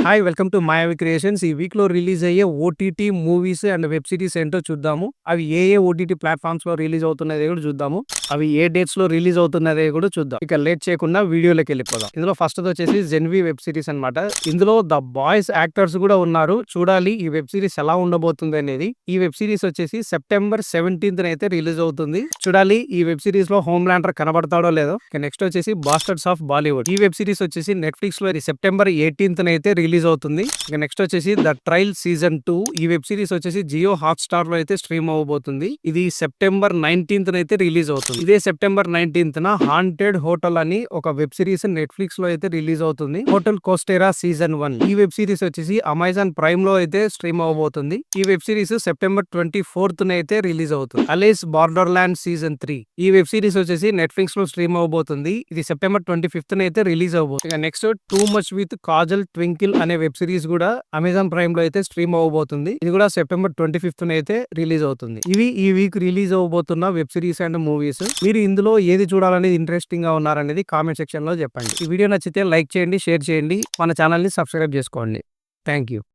Hi welcome to మాయావి creations. ఈ week లో రిలీజ్ అయ్యే OTT movies and web series ఏంటో చూద్దాము. అవి ఏ ఓటీటీ ప్లాట్ఫామ్స్ లో రిలీజ్ అవుతున్నది కూడా చూద్దాము. అవి ఏ డేట్స్ లో రిలీజ్ అవుతున్నది కూడా చూద్దాం. ఇక లేట్ చేయకుండా వీడియోలోకి వెళ్ళిపోదాం. ఇందులో ఫస్ట్ వచ్చేసి జెన్వి వెబ్ సిరీస్ అన్నమాట. ఇందులో ద బాయ్స్ యాక్టర్స్ కూడా ఉన్నారు. చూడాలి ఈ వెబ్ సిరీస్ ఎలా ఉండబోతుంది అనేది. ఈ వెబ్ సిరీస్ వచ్చేసి సెప్టెంబర్ 17th అయితే రిలీజ్ అవుతుంది. చూడాలి ఈ వెబ్ సిరీస్ లో హోమ్ ల్యాండర్ కనబడతాడో లేదో. నెక్స్ట్ వచ్చేసి బాస్టర్స్ ఆఫ్ బాలీవుడ్. ఈ వెబ్ సిరీస్ వచ్చేసి నెట్ఫ్లిక్స్ లో సెప్టెంబర్ 18th అయితే రిలీజ్ అవుతుంది. నెక్స్ట్ వచ్చేసి ద ట్రయల్ సీజన్ 2. ఈ వెబ్ సిరీస్ వచ్చేసి జియో హాట్ స్టార్ లో అయితే స్ట్రీమ్ అవ్వబోతుంది. ఇది సెప్టెంబర్ 19th అయితే రిలీజ్ అవుతుంది. ఇదే సెప్టెంబర్ 19th హాంటెడ్ హోటల్ అని ఒక వెబ్ సిరీస్ నెట్ఫ్లిక్స్ లో అయితే రిలీజ్ అవుతుంది. Hotel Costiera season 1. ఈ వెబ్ సిరీస్ వచ్చేసి అమెజాన్ ప్రైమ్ లో అయితే స్ట్రీమ్ అవ్వబోతుంది. ఈ వెబ్ సిరీస్ సెప్టెంబర్ 24th అయితే రిలీజ్ అవుతుంది. Alice borderland season 3. ఈ వెబ్ సిరీస్ వచ్చేసి నెట్ఫ్లిక్స్ లో స్ట్రీమ్ అవ్వబోతుంది. ఇది సెప్టెంబర్ 25th అయితే రిలీజ్ అవ్వబోతుంది. Next two much with Kajol Twinkle అనే వెబ్ సిరీస్ కూడా అమెజాన్ ప్రైమ్ లో అయితే స్ట్రీమ్ అవ్వబోతుంది. ఇది కూడా సెప్టెంబర్ 25th అయితే రిలీజ్ అవుతుంది. ఇవి ఈ వీక్ రిలీజ్ అవ్వబోతున్న వెబ్ సిరీస్ అండ్ మూవీస్. మీరు ఇందులో ఏది చూడాలనేది ఇంట్రెస్టింగ్ గా ఉన్నారనేది కామెంట్ సెక్షన్ లో చెప్పండి. ఈ వీడియో నచ్చితే లైక్ చేయండి, షేర్ చేయండి, మన ఛానల్ ని సబ్స్క్రైబ్ చేసుకోండి. Thank you.